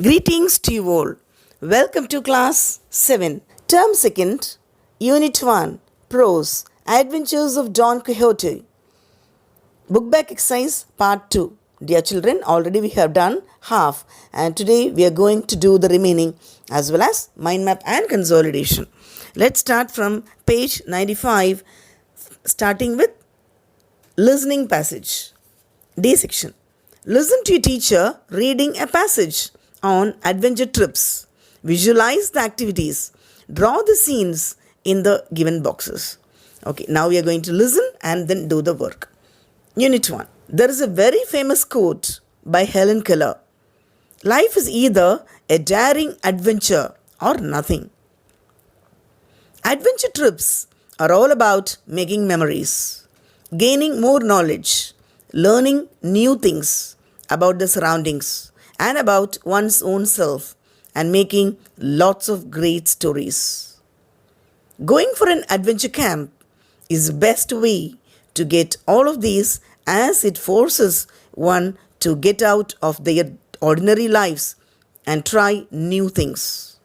Greetings to you all. Welcome to class 7, term 2nd, unit 1, prose, adventures of Don Quixote. Book back exercise part 2. Dear children, already we have done half and today we are going to do the remaining as well as mind map and consolidation. Let's start from page 95, starting with listening passage. D section. Listen to your teacher reading a passage on adventure trips. Visualize the activities. Draw the scenes in the given boxes. Okay, now we are going to listen and then do the work. Unit 1. There is a very famous quote by Helen Keller. Life is either a daring adventure or nothing. Adventure trips are all about making memories, gaining more knowledge, learning new things about the surroundings and about one's own self, and making lots of great stories. Going for an adventure camp is the best way to get all of these, as it forces one to get out of their ordinary lives and try new things.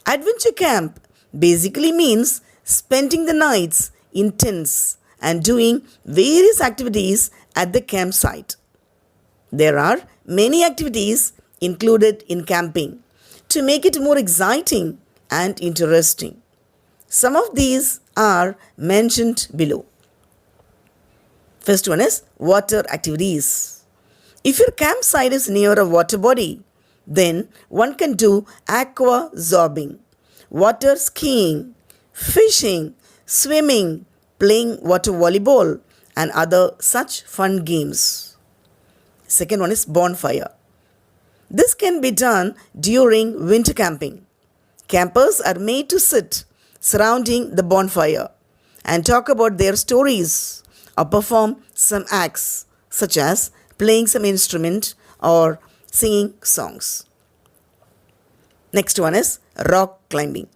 Adventure camp basically means spending the nights in tents and doing various activities at the campsite. There are many activities included in camping to make it more exciting and interesting. Some of these are mentioned below. First one is water activities. If your campsite is near a water body, then one can do aqua zorbing, water skiing, fishing, swimming, playing water volleyball, and other such fun games. Second one is bonfire. This can be done during winter camping. Campers are made to sit surrounding the bonfire and talk about their stories or perform some acts such as playing some instrument or singing songs. Next one is rock climbing.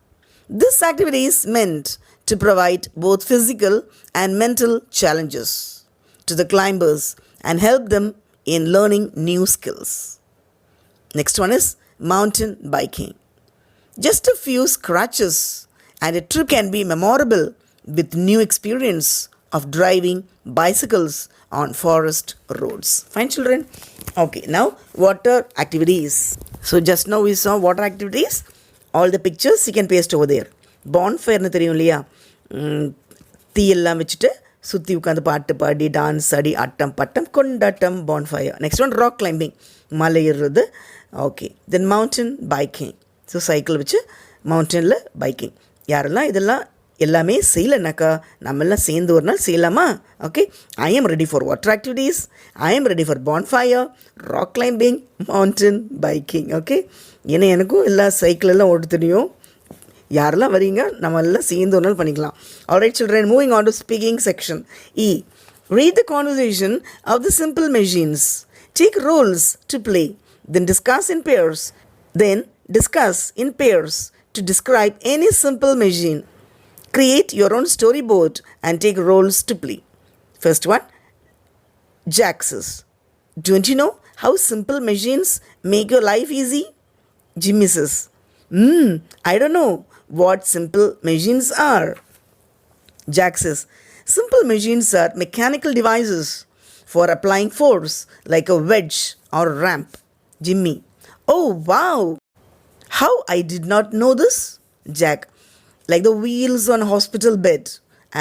This activity is meant to provide both physical and mental challenges to the climbers and help them in learning new skills. Next one is mountain biking. Just a few scratches and a trip can be memorable with new experience of driving bicycles on forest roads. Fine children? Okay, now water activities. So just now we saw water activities. All the pictures you can paste over there. Bonfire தெரியும் இல்லையா, தீயெல்லாம் வச்சுட்டு சுற்றி உட்காந்து பாட்டு பாடி dance ஆடி ஆட்டம் பட்டம் கொண்டாட்டம் bonfire. Next one rock climbing, மலை ஏறுறது. ஓகே, தென் மவுண்டன் பைக்கிங். ஸோ சைக்கிள் வச்சு மவுண்டனில் பைக்கிங். யாரெல்லாம் இதெல்லாம் எல்லாமே செய்யலைனாக்கா நம்மெல்லாம் சேர்ந்து ஒரு நாள் செய்யலாமா? Okay, I am ready for water activities, I am ready for bonfire, rock climbing, mountain biking. Okay, ஏன்னா எனக்கும் எல்லா சைக்கிள் எல்லாம் ஓட்ட தெரியும். யாரெல்லாம் வரீங்க, நம்ம எல்லாம் சேர்ந்து ஒரு நாள் பண்ணிக்கலாம். Alright children, moving on to speaking section. E. Read the conversation of the simple machines. Take roles to play. Then discuss in pairs. To describe any simple machine. Create your own storyboard and take roles to play. First one, Jaxes. Don't you know how simple machines make your life easy? Jimmy says, I don't know what simple machines are. Jack says, simple machines are mechanical devices for applying force like a wedge or ramp. Jimmy, oh wow, how I did not know this. Jack, like the wheels on a hospital bed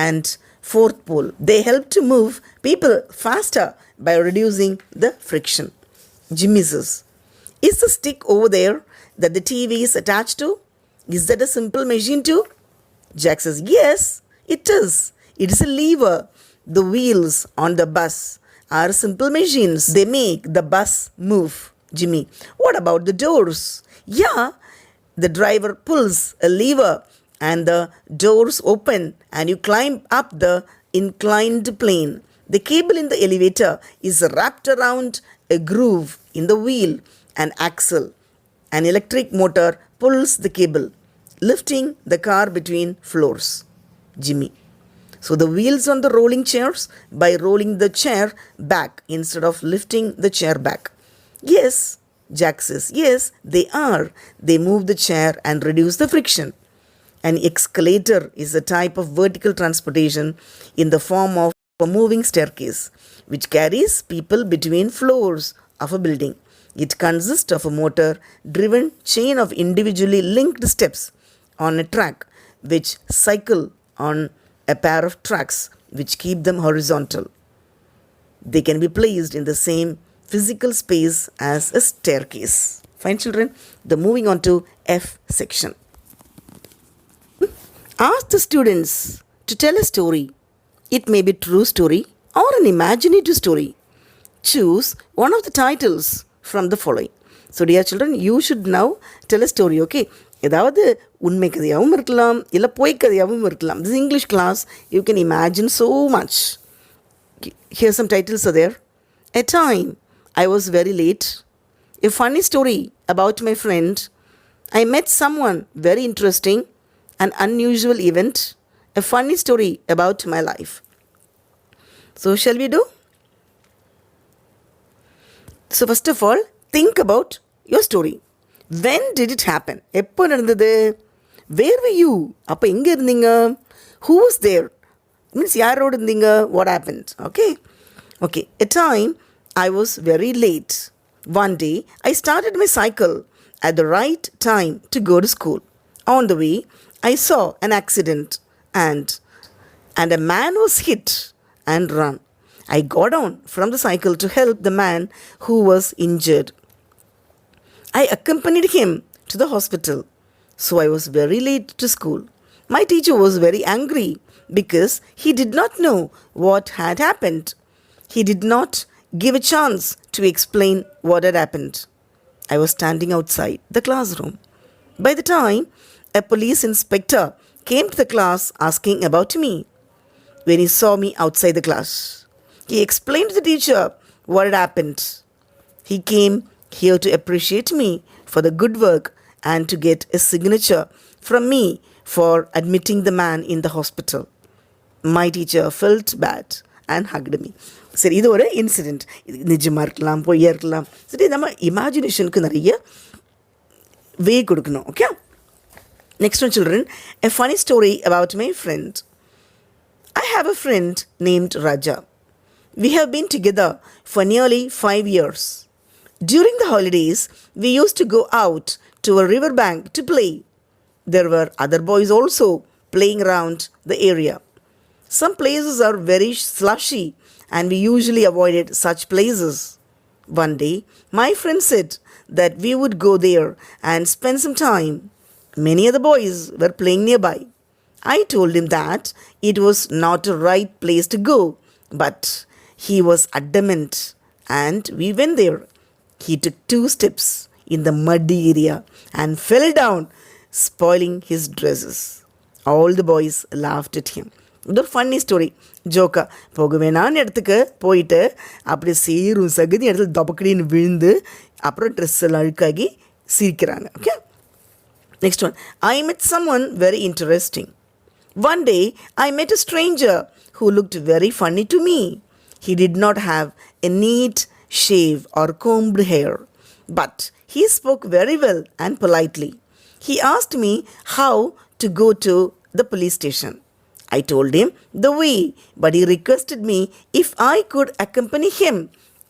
and fourth pole. They help to move people faster by reducing the friction. Jimmy says, is the stick over there that the TV is attached to, is that a simple machine too? Jack says, yes, it is. It is a lever. The wheels on the bus are simple machines. They make the bus move. Jimmy, what about the doors? Yeah, the driver pulls a lever and the doors open and you climb up the inclined plane. The cable in the elevator is wrapped around a groove in the wheel and axle. An electric motor pulls the cable, lifting the car between floors. Jimmy. So the wheels on the rolling chairs by rolling the chair back instead of lifting the chair back. Yes, Jack says, yes, they are. They move the chair and reduce the friction. An escalator is a type of vertical transportation in the form of a moving staircase, which carries people between floors of a building. It consists of a motor-driven chain of individually linked steps on a track, which cycle on a pair of tracks which keep them horizontal. They can be placed in the same physical space as a staircase. Fine, children. The moving on to F section. Ask the students to tell a story. It may be a true story or an imaginative story. Choose one of the titles from the following. So dear children, you should now tell a story, okay? ஏதாவது உண்மை கதையாகவும் இருக்கலாம், இல்லை பொய் கதையாகவும் இருக்கலாம். This English class, you can imagine so much. Here some titles are there. A time I was very late. A funny story about my friend. I met someone very interesting. An unusual event. A funny story about my life. So shall we do? So first of all, think about your story. When did it happen? எப்போ நடந்தது? Where were you? அப்போ எங்கே இருந்தீங்க? Who was there? Means யாரோடு இருந்தீங்க? What happened? Okay. A time I was very late. One day I started my cycle at the right time to go to school. On the way, I saw an accident and a man was hit and run. I got down from the cycle to help the man who was injured. I accompanied him to the hospital, so I was very late to school. My teacher was very angry because he did not know what had happened. He did not give a chance to explain what had happened. I was standing outside the classroom. By the time a police inspector came to the class asking about me, when he saw me outside the class, he explained to the teacher what had happened. He came here to appreciate me for the good work and to get a signature from me for admitting the man in the hospital. My teacher felt bad and hugged me. சரி, இது ஒரு incident. இது நிஜமாக இருக்கலாம், பொய்யா இருக்கலாம். சரி, நம்ம இமேஜினேஷனுக்கு நிறைய வே கொடுக்கணும். Okay. Next one, children. A funny story about my friend. I have a friend named Raja. We have been together for nearly 5 years. During the holidays, we used to go out to a riverbank to play. There were other boys also playing around the area. Some places are very slushy and we usually avoided such places. One day, my friend said that we would go there and spend some time. Many other boys were playing nearby. I told him that it was not a right place to go, but he was adamant and we went there. He took 2 steps in the muddy area and fell down, spoiling his dresses. All the boys laughed at him. இது ஒரு funny story, ஜோக்கா. போக வேணான்னு இடத்துக்கு போயிட்டு அப்படி சீரும் சகுதி இடத்துல தபக்கடின்னு விழுந்து அப்புறம் ட்ரெஸ் எல்லாம் அழுக்காகி சிரிக்கிறாங்க. Okay. Next one. I met someone very interesting. One day, I met a stranger who looked very funny to me. He did not have a neat shave or combed hair, but he spoke very well and politely. He asked me how to go to the police station. I told him the way, but he requested me if I could accompany him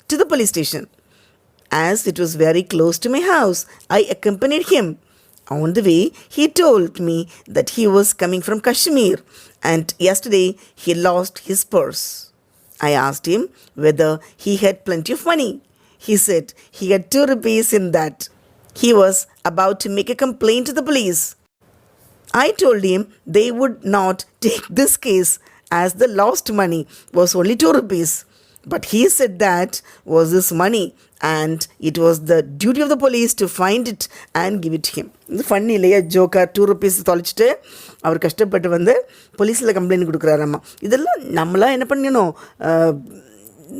to the police station. As it was very close to my house, I accompanied him. On the way, he told me that he was coming from Kashmir and yesterday he lost his purse. I asked him whether he had plenty of money. He said he had 2 rupees in that. He was about to make a complaint to the police. I told him they would not take this case as the lost money was only 2 rupees. But he said that was his money and it was the duty of the police to find it and give it to him. இது funny இல்லையா? ஜோக்கா 2 rupees தொலைச்சிட்டு அவர் கஷ்டப்பட்டு வந்து போலீஸில் complaint கொடுக்குறாராம்மா. இதெல்லாம் நம்மளாம் என்ன பண்ணணும்,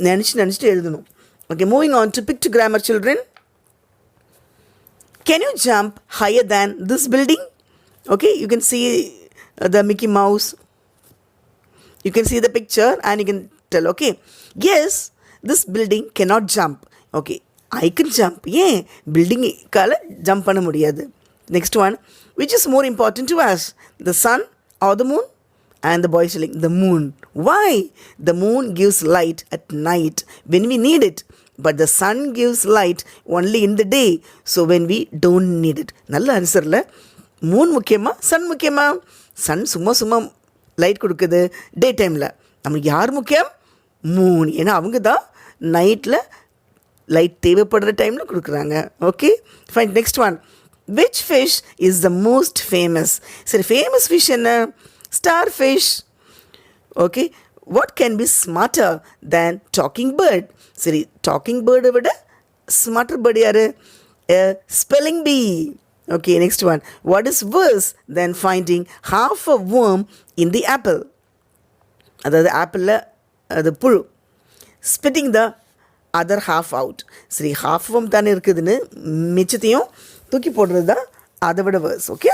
நினச்சிட்டு எழுதணும். Okay, moving on to picture grammar, children. Can you jump higher than this building? Okay, you can see the Mickey Mouse. You can see the picture and you can tell, okay, yes, this building cannot jump. Okay, I can jump. ஏன் building கால jump பண்ண முடியாது. Next one, which is more important to us, the sun or the moon? And the boy is telling, the moon. Why? The moon gives light at night when we need it. But the sun gives light only in the day. So when we don't need it. நல்ல ஆன்சரில் Moon முக்கியமா Sun முக்கியமா? Sun சும்மா light கொடுக்குது டே டைமில். நமக்கு யார் முக்கியம்? Moon. ஏன்னா அவங்க தான் நைட்டில் லைட் தேவைப்படுற டைமில் கொடுக்குறாங்க. Okay fine. Next one, which fish is the most famous? சரி, ஃபேமஸ் ஃபிஷ் என்ன? Star fish. Okay, what can be smarter than talking bird? சரி, டாக்கிங் பேர்டை விட ஸ்மார்ட்டர் பேர்டு யார்? Spelling bee. Okay, next one. What is worse than finding half a worm in the apple? அதாவது ஆப்பிளில் அது புழு. Spitting the other half out. சரி, half worm தானே இருக்குதுன்னு மிச்சத்தையும் தூக்கி போடுறது தான் அதை விட worse. Okay,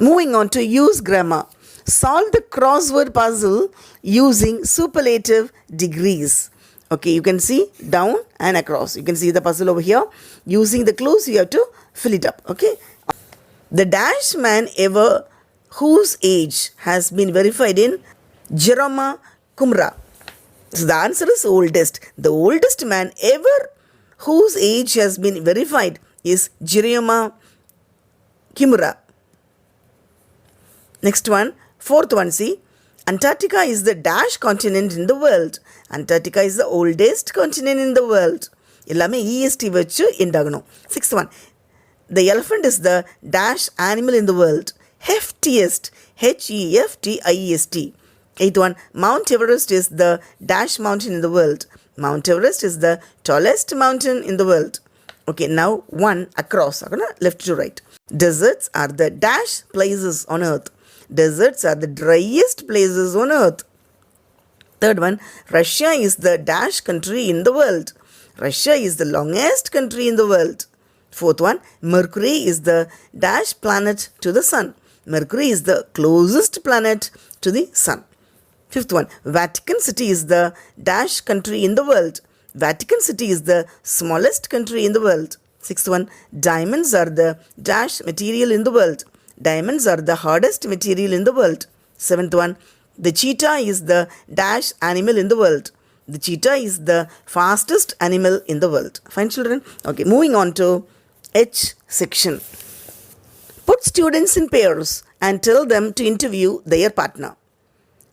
moving on to use grammar. Solve the crossword puzzle using superlative degrees. Okay, you can see down and across. You can see the puzzle over here. Using the clues, you have to fill it up. Okay. The dash man ever whose age has been verified in Jeroma Kumra. So the answer is oldest. The oldest man ever whose age has been verified is Jeroma Kimura. Next one, fourth one, see. Antarctica is the dash continent in the world. Antarctica is the oldest continent in the world. எல்லாமே EST வச்சு எண்டாகணும். Sixth one, the elephant is the dash animal in the world. Heftiest. Heftiest. Eighth one, Mount Everest is the dash mountain in the world. Mount Everest is the tallest mountain in the world. Okay, now one across, left to right. Deserts are the dash places on earth. Deserts are the driest places on earth. Third one, Russia is the dash country in the world. Russia is the longest country in the world. Fourth one, Mercury is the dash planet to the sun. Mercury is the closest planet to the sun. Fifth one, Vatican City is the dash country in the world. Vatican City is the smallest country in the world. Sixth one, diamonds are the dash material in the world. Diamonds are the hardest material in the world. Seventh one, the cheetah is the dash animal in the world. The cheetah is the fastest animal in the world. Fine, children? Okay, moving on to H section. Put students in pairs and tell them to interview their partner.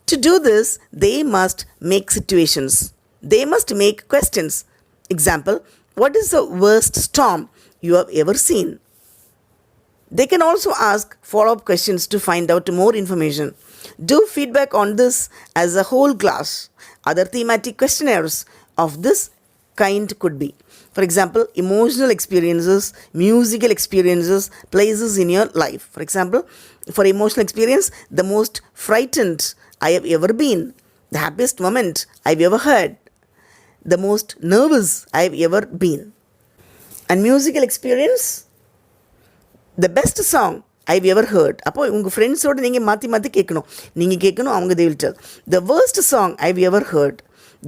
To do this, they must make situations. They must make questions. Example, what is the worst storm you have ever seen? They can also ask follow-up questions to find out more information. Do feedback on this as a whole class. Other thematic questionnaires of this kind could be, for example, emotional experiences, musical experiences, places in your life. For example, for emotional experience, the most frightened I have ever been, the happiest moment I've ever had, the most nervous I've ever been. And musical experience, the best song I've ever heard. அப்போ உங்கள் ஃப்ரெண்ட்ஸோடு நீங்கள் மாற்றி கேட்கணும். நீங்கள் கேட்கணும், அவங்க they will tell. The worst song I've ever heard.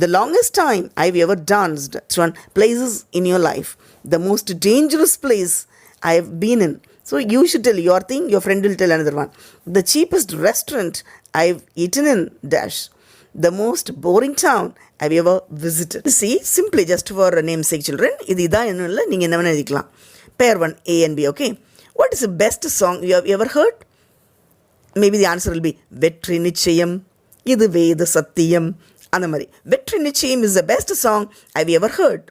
The longest time I've ever danced. Next one, places in your life. The most dangerous place I've been in. So you should tell your thing, your friend will tell another one. The cheapest restaurant I've eaten in dash. The most boring town I've ever visited. See, simply just for namesake children, இது இதான் என்ன இல்லை, நீங்கள் என்ன வேணால் எழுதிக்கலாம். Pair one, A and B, okay? What is the best song you have ever heard? Maybe the answer will be வெற்றி நிச்சயம், இது வேத சத்தியம். அந்த மாதிரி வெற்றி நிச்சயம் is the best song I've ever heard.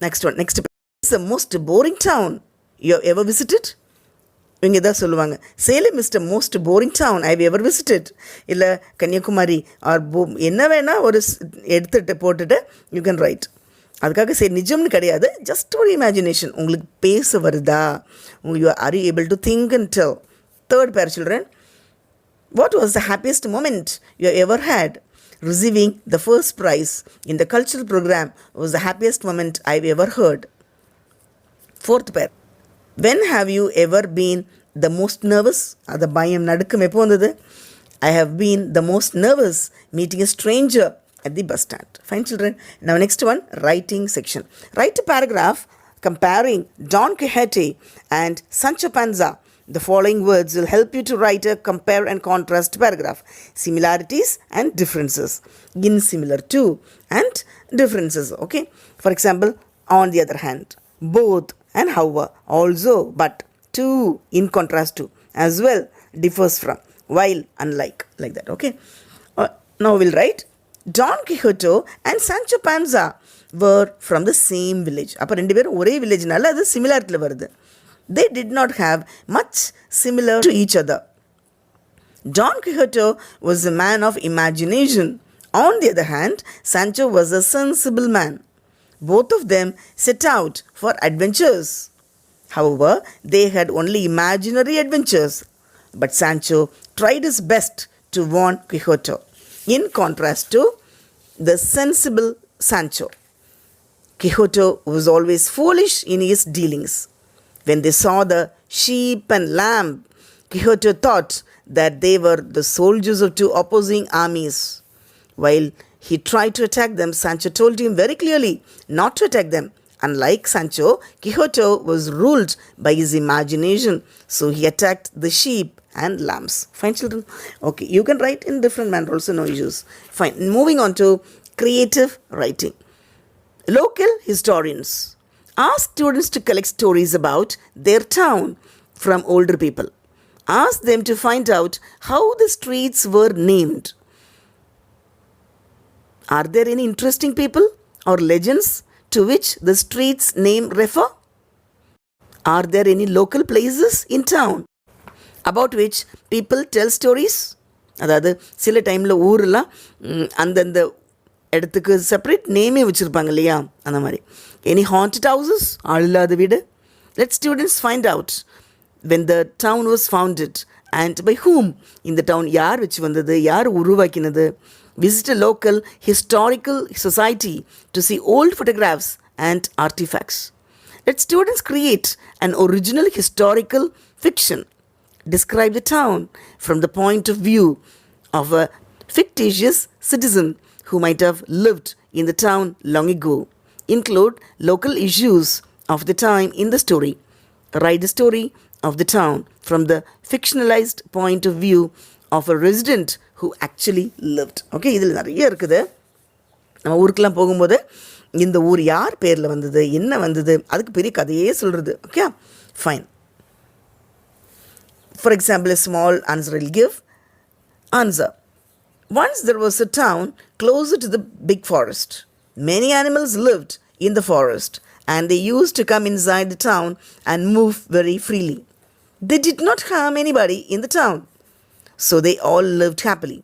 Next one, next is the most boring town you have ever visited. இவங்க தான் சொல்லுவாங்க, Salem is the most boring town I've ever visited. இல்லை கன்னியாகுமரி ஆர் என்ன வேணால் ஒரு எடுத்துகிட்டு போட்டுட்டு யூ கேன் ரைட். அதுக்காக சரி நிஜம்னு கிடையாது, ஜஸ்ட் ஒரு இமேஜினேஷன். உங்களுக்கு பேச வருதா, you are you able to think and tell. Third pair children, what was the happiest moment you ever had? Receiving the first prize in the cultural program was the happiest moment I've ever heard. Fourth pair, when have you ever been the most nervous? அது பயம் நடுக்கம் எப்போ வந்தது? I have been the most nervous meeting a stranger at the bus stand. Fine children. Now next one, writing section. Write a paragraph comparing Don Quixote and Sancho Panza, the following words will help you to write a compare and contrast paragraph. Similarities and differences. In similar to and differences. Okay. For example, on the other hand, both and however, also, but, to, in contrast to, as well, differs from, while, unlike, like that. Okay. Now we'll write Don Quixote and Sancho Panza were from the same village. அப்போ ரெண்டு பேரும் ஒரே வில்லேஜ்னால அது சிமிலாரிட்டியில் வருது. They did not have much similar to each other. Don Quixote was a man of imagination. On the other hand, Sancho was a sensible man. Both of them set out for adventures. However, they had only imaginary adventures. But Sancho tried his best to warn Quixote, in contrast to the sensible Sancho. Quixote was always foolish in his dealings. When they saw the sheep and lamb, Quixote thought that they were the soldiers of two opposing armies. While he tried to attack them, Sancho told him very clearly not to attack them. Unlike Sancho, Quixote was ruled by his imagination, so he attacked the sheep and lambs. Fine, children? Okay, you can write in different manner also, no issues. Fine. Moving on to creative writing. Local historians. Ask students to collect stories about their town from older people. Ask them to find out how the streets were named. Are there any interesting people or legends to which the streets name refer? Are there any local places in town about which people tell stories? அதாவது சில டைமில் ஊரெலாம் அந்தந்த இடத்துக்கு separate நேமே வச்சுருப்பாங்க இல்லையா, அந்த மாதிரி. Any haunted houses, ஆள் இல்லாத வீடு. Let students find out when the town was founded and by whom. இந்த டவுன் யார் வச்சு வந்தது, யார் உருவாக்கினது. Visit a local historical society to see old photographs and artifacts. Let students create an original historical fiction. Describe the town from the point of view of a fictitious citizen who might have lived in the town long ago. Include local issues of the time in the story. Write the story of the town from the fictionalized point of view of a resident who actually lived. Okay, இதில் நிறைய இருக்குது. நம்ம ஊருக்கெல்லாம் போகும்போது இந்த ஊர் யார் பேரில் வந்தது, என்ன வந்தது, அதுக்கு பெரிய கதையே சொல்கிறது. Okay, fine. For example, a small answer will give. Answer. Once there was a town closer to the big forest. Many animals lived in the forest and they used to come inside the town and move very freely. They did not harm anybody in the town, so they all lived happily.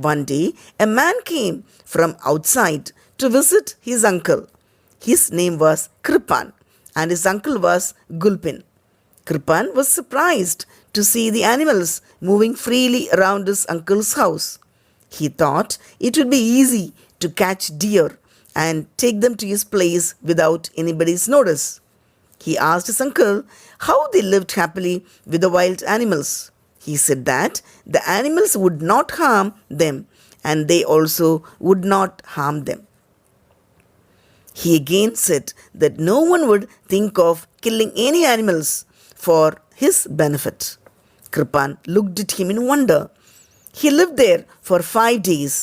One day, a man came from outside to visit his uncle. His name was Kripan and his uncle was Gulpin. Kripan was surprised to see the animals moving freely around his uncle's house. He thought it would be easy to catch deer and take them to his place without anybody's notice. He asked his uncle how they lived happily with the wild animals. He said that the animals would not harm them and they also would not harm them. He again said that no one would think of killing any animals for his benefit. Kripan looked at him in wonder. He lived there for 5 days.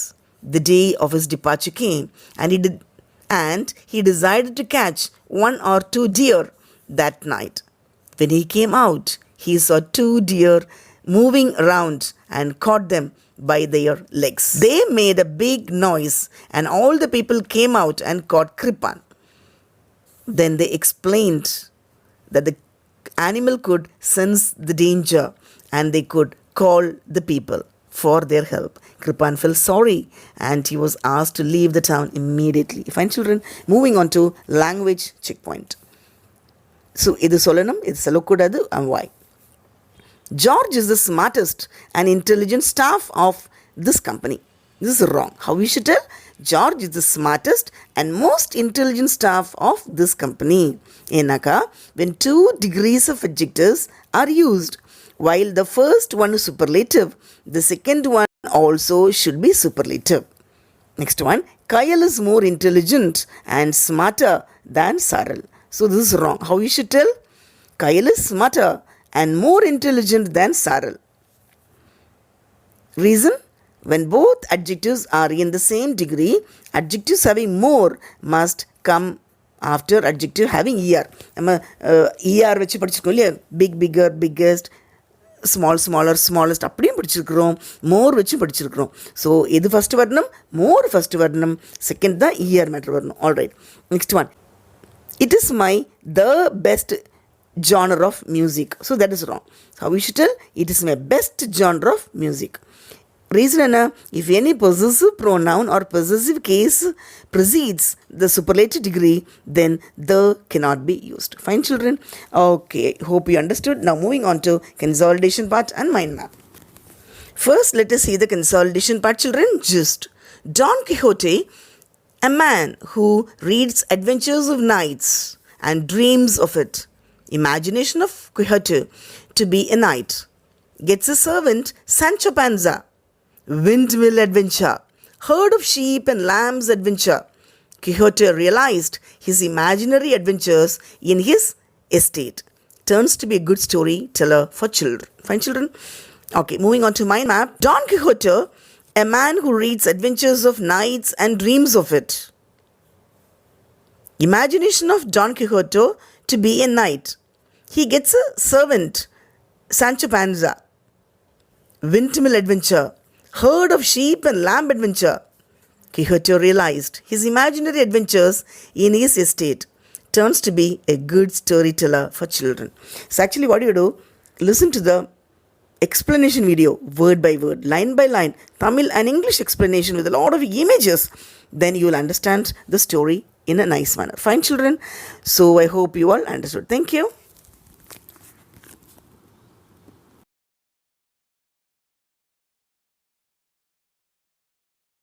The day of his departure came and he decided to catch 1 or 2 deer that night. When he came out, he saw 2 deer moving around and caught them by their legs. They made a big noise and all the people came out and caught Kripan. Then they explained that the animal could sense the danger and they could call the people for their help. Kripan felt sorry and he was asked to leave the town immediately. Fine, children. Moving on to language checkpoint. So, idu solanam, idu solakudadu, and why? George is the smartest and intelligent staff of this company. This is wrong. How we should tell? George is the smartest and most intelligent staff of this company. Enaka, when 2 degrees of adjectives are used, while the first one is superlative, the second one also should be superlative. Next one, Kayal is more intelligent and smarter than Saral. So this is wrong. How you should tell? Kyle is smarter and more intelligent than Saril. Reason? When both adjectives are in the same degree, adjectives having more must come after adjective having er. நம்ம er வச்சு படிச்சிருக்கோம் இல்லையா? Big, bigger, biggest, small, smaller, smallest அப்படியும் படிச்சிருக்கிறோம். More வச்சு படிச்சிருக்கிறோம். So எது first வரணும்? மோர் ஃபஸ்ட்டு வரணும். செகண்ட் தான் er மேட்ரு வரணும். Alright. Next one. It is the best genre of music. So that is wrong. How we should tell? It is my best genre of music. Reason என்ன? If any possessive pronoun or possessive case precedes the superlative degree, then the cannot be used. Fine, children? Okay, hope you understood. Now moving on to consolidation part and mind map. First, let us see the consolidation part, children. Just Don Quixote, a man who reads adventures of knights and dreams of it. Imagination of Quixote to be a knight. Gets a servant, Sancho Panza. Windmill adventure. Herd of sheep and lambs adventure. Quixote realized his imaginary adventures in his estate. Turns to be a good storyteller for children. Fine, children? Okay, moving on to mind map. Don Quixote, a man who reads adventures of knights and dreams of it. Imagination of Don Quixote to be a knight. He gets a servant, Sancho Panza. Windmill adventure. Herd of sheep and lamb adventure. Quixote realized his imaginary adventures in his estate. Turns to be a good storyteller for children. So actually what do you do? Listen to the explanation video, word by word, line by line, Tamil and English explanation with a lot of images. Then you will understand the story in a nice manner. Fine, children? So I hope you all understood. Thank you.